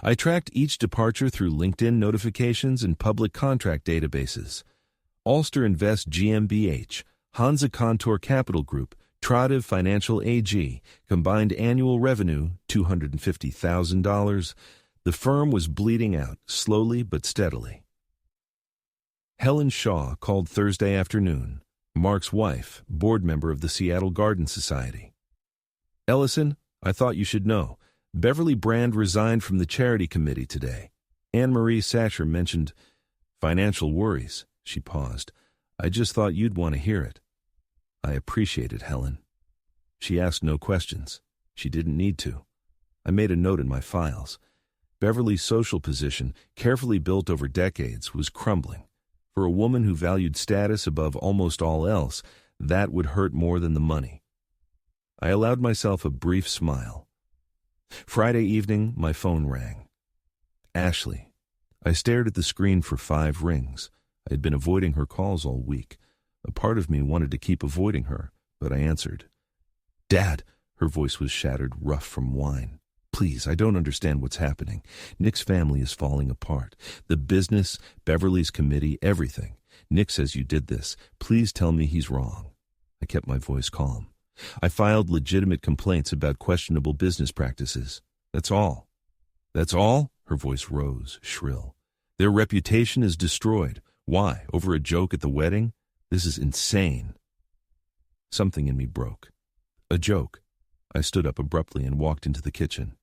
I tracked each departure through LinkedIn notifications and public contract databases. Ulster Invest GmbH, Hansa Contour Capital Group, Tradiv Financial AG, combined annual revenue $250,000. The firm was bleeding out, slowly but steadily. Helen Shaw called Thursday afternoon, Mark's wife, board member of the Seattle Garden Society. "Ellison, I thought you should know. Beverly Brand resigned from the charity committee today. Anne-Marie Satcher mentioned financial worries." She paused. "I just thought you'd want to hear it." I appreciate it, Helen. She asked no questions. She didn't need to. I made a note in my files. Beverly's social position, carefully built over decades, was crumbling. For a woman who valued status above almost all else, that would hurt more than the money. I allowed myself a brief smile. Friday evening, my phone rang. Ashley. I stared at the screen for 5 rings. I had been avoiding her calls all week. A part of me wanted to keep avoiding her, but I answered. "Dad," her voice was shattered, rough from wine. "Please, I don't understand what's happening. Nick's family is falling apart. The business, Beverly's committee, everything. Nick says you did this. Please tell me he's wrong." I kept my voice calm. I filed legitimate complaints about questionable business practices. That's all. "That's all?" Her voice rose, shrill. "Their reputation is destroyed. Why? Over a joke at the wedding? This is insane." Something in me broke. A joke. I stood up abruptly and walked into the kitchen.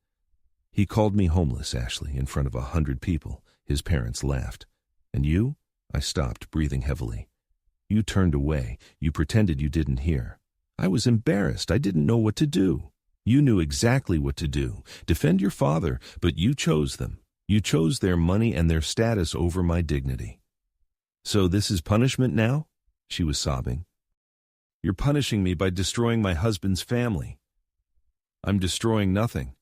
"He called me homeless, Ashley, in front of 100 people. His parents laughed. And you?" I stopped, breathing heavily. "You turned away. You pretended you didn't hear. I was embarrassed. I didn't know what to do. You knew exactly what to do. Defend your father, but you chose them. You chose their money and their status over my dignity." "So this is punishment now?" She was sobbing. "You're punishing me by destroying my husband's family." "I'm destroying nothing."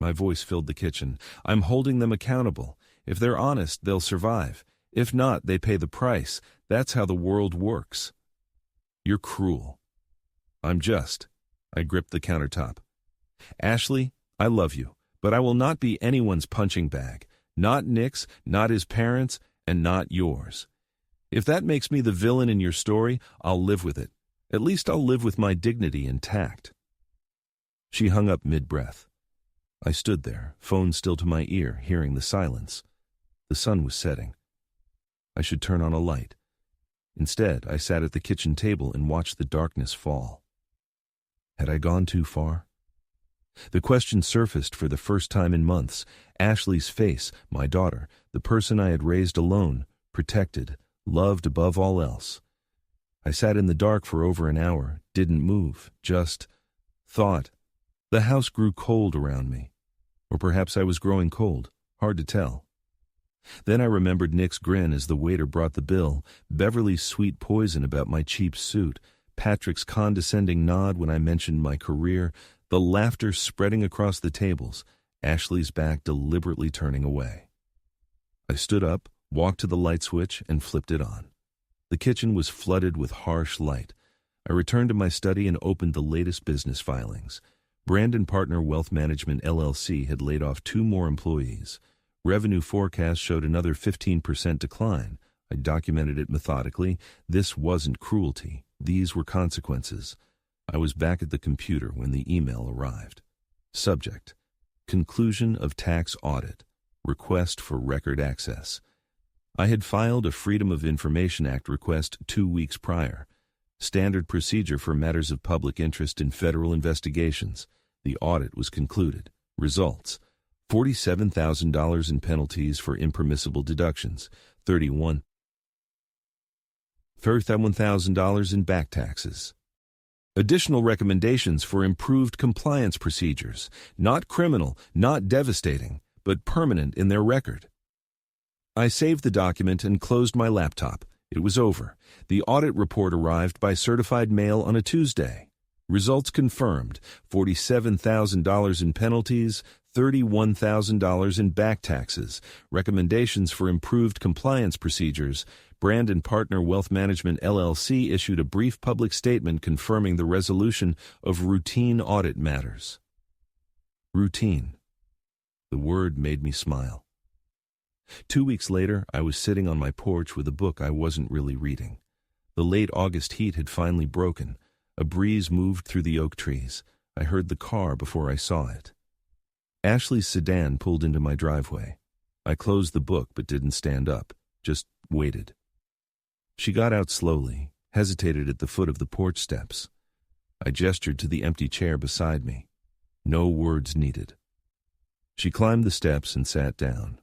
My voice filled the kitchen. "I'm holding them accountable. If they're honest, they'll survive. If not, they pay the price. That's how the world works." "You're cruel." "I'm just." I gripped the countertop. "Ashley, I love you, but I will not be anyone's punching bag. Not Nick's, not his parents', and not yours. If that makes me the villain in your story, I'll live with it. At least I'll live with my dignity intact." She hung up mid-breath. I stood there, phone still to my ear, hearing the silence. The sun was setting. I should turn on a light. Instead, I sat at the kitchen table and watched the darkness fall. Had I gone too far? The question surfaced for the first time in months. Ashley's face, my daughter, the person I had raised alone, protected, loved above all else. I sat in the dark for over an hour, didn't move, just thought. The house grew cold around me. Or perhaps I was growing cold, hard to tell. Then I remembered Nick's grin as the waiter brought the bill, Beverly's sweet poison about my cheap suit, Patrick's condescending nod when I mentioned my career, the laughter spreading across the tables, Ashley's back deliberately turning away. I stood up, walked to the light switch, and flipped it on. The kitchen was flooded with harsh light. I returned to my study and opened the latest business filings. Brandon Partner Wealth Management LLC had laid off 2 more employees. Revenue forecast showed another 15% decline. I documented it methodically. This wasn't cruelty. These were consequences. I was back at the computer when the email arrived. Subject: Conclusion of Tax Audit. Request for record access. I had filed a Freedom of Information Act request 2 weeks prior. Standard procedure for matters of public interest in federal investigations. The audit was concluded. Results: $47,000 in penalties for impermissible deductions, 31 $31,000 in back taxes. Additional recommendations for improved compliance procedures, not criminal, not devastating, but permanent in their record. I saved the document and closed my laptop. It was over. The audit report arrived by certified mail on a Tuesday. Results confirmed: $47,000 in penalties, $31,000 in back taxes, recommendations for improved compliance procedures. Brand and Partner Wealth Management LLC issued a brief public statement confirming the resolution of routine audit matters. Routine. The word made me smile. 2 weeks later, I was sitting on my porch with a book I wasn't really reading. The late August heat had finally broken. A breeze moved through the oak trees. I heard the car before I saw it. Ashley's sedan pulled into my driveway. I closed the book but didn't stand up, just waited. She got out slowly, hesitated at the foot of the porch steps. I gestured to the empty chair beside me. No words needed. She climbed the steps and sat down.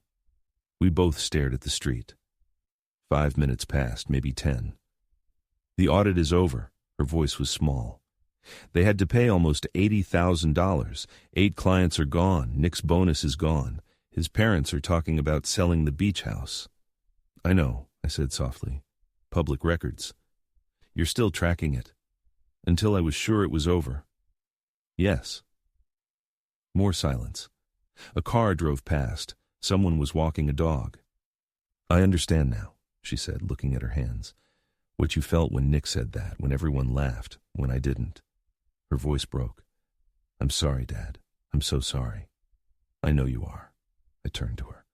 We both stared at the street. 5 minutes passed, maybe 10. "The audit is over." Her voice was small. "They had to pay almost $80,000. 8 clients are gone. Nick's bonus is gone. His parents are talking about selling the beach house." "I know," I said softly. "Public records." "You're still tracking it." "Until I was sure it was over." "Yes." More silence. A car drove past. Someone was walking a dog. "I understand now," she said, looking at her hands. "What you felt when Nick said that, when everyone laughed, when I didn't." Her voice broke. "I'm sorry, Dad. I'm so sorry." "I know you are." I turned to her.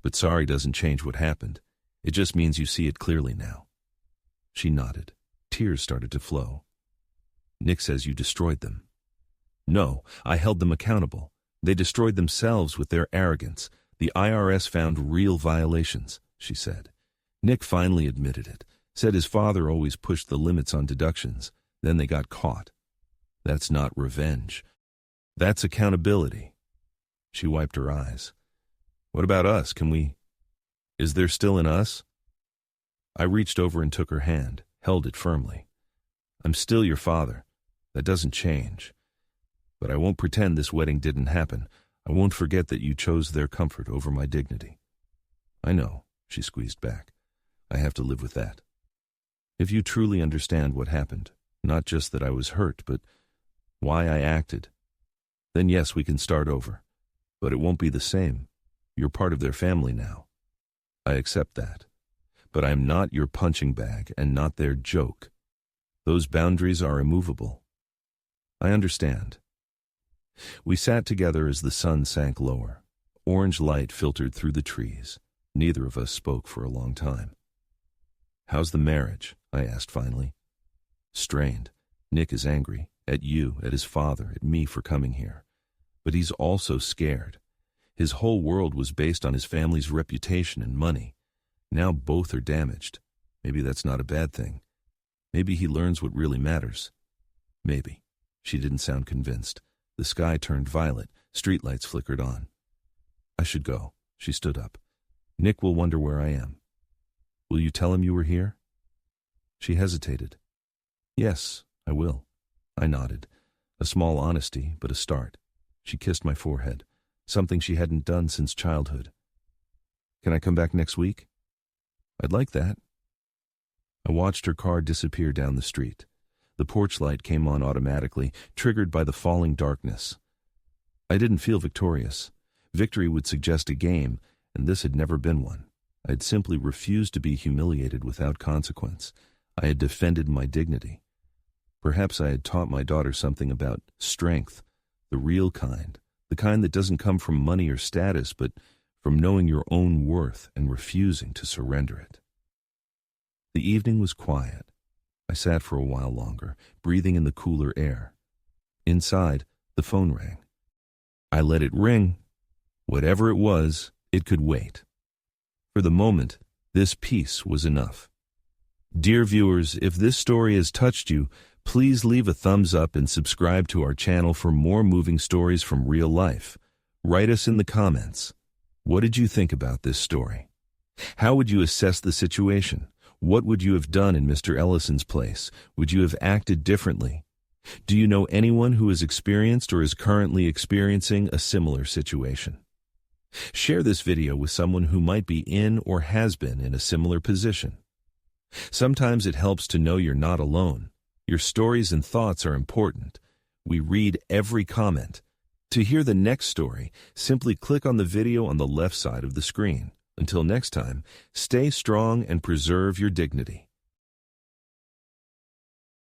"But sorry doesn't change what happened. It just means you see it clearly now." She nodded. Tears started to flow. "Nick says you destroyed them." "No, I held them accountable. They destroyed themselves with their arrogance. The IRS found real violations," she said. "Nick finally admitted it. Said his father always pushed the limits on deductions. Then they got caught. That's not revenge. That's accountability." She wiped her eyes. "What about us? Is there still an us?" I reached over and took her hand, held it firmly. "I'm still your father. That doesn't change. But I won't pretend this wedding didn't happen. I won't forget that you chose their comfort over my dignity." "I know," she squeezed back. "I have to live with that. If you truly understand what happened, not just that I was hurt, but why I acted, then yes, we can start over. But it won't be the same. You're part of their family now. I accept that. But I'm not your punching bag and not their joke. Those boundaries are immovable." "I understand." We sat together as the sun sank lower. Orange light filtered through the trees. Neither of us spoke for a long time. "How's the marriage?" I asked finally. "Strained. Nick is angry. At you, at his father, at me for coming here. But he's also scared. His whole world was based on his family's reputation and money. Now both are damaged. Maybe that's not a bad thing. Maybe he learns what really matters. Maybe." She didn't sound convinced. The sky turned violet. Streetlights flickered on. "I should go." She stood up. "Nick will wonder where I am." "Will you tell him you were here?" She hesitated. "Yes, I will." I nodded. A small honesty, but a start. She kissed my forehead, something she hadn't done since childhood. "Can I come back next week?" "I'd like that." I watched her car disappear down the street. The porch light came on automatically, triggered by the falling darkness. I didn't feel victorious. Victory would suggest a game, and this had never been one. I had simply refused to be humiliated without consequence. I had defended my dignity. Perhaps I had taught my daughter something about strength, the real kind, the kind that doesn't come from money or status, but from knowing your own worth and refusing to surrender it. The evening was quiet. I sat for a while longer, breathing in the cooler air. Inside, the phone rang. I let it ring. Whatever it was, it could wait. For the moment, this peace was enough. Dear viewers, if this story has touched you, please leave a thumbs up and subscribe to our channel for more moving stories from real life. Write us in the comments. What did you think about this story? How would you assess the situation? What would you have done in Mr. Ellison's place? Would you have acted differently? Do you know anyone who has experienced or is currently experiencing a similar situation? Share this video with someone who might be in or has been in a similar position. Sometimes it helps to know you're not alone. Your stories and thoughts are important. We read every comment. To hear the next story, simply click on the video on the left side of the screen. Until next time, stay strong and preserve your dignity.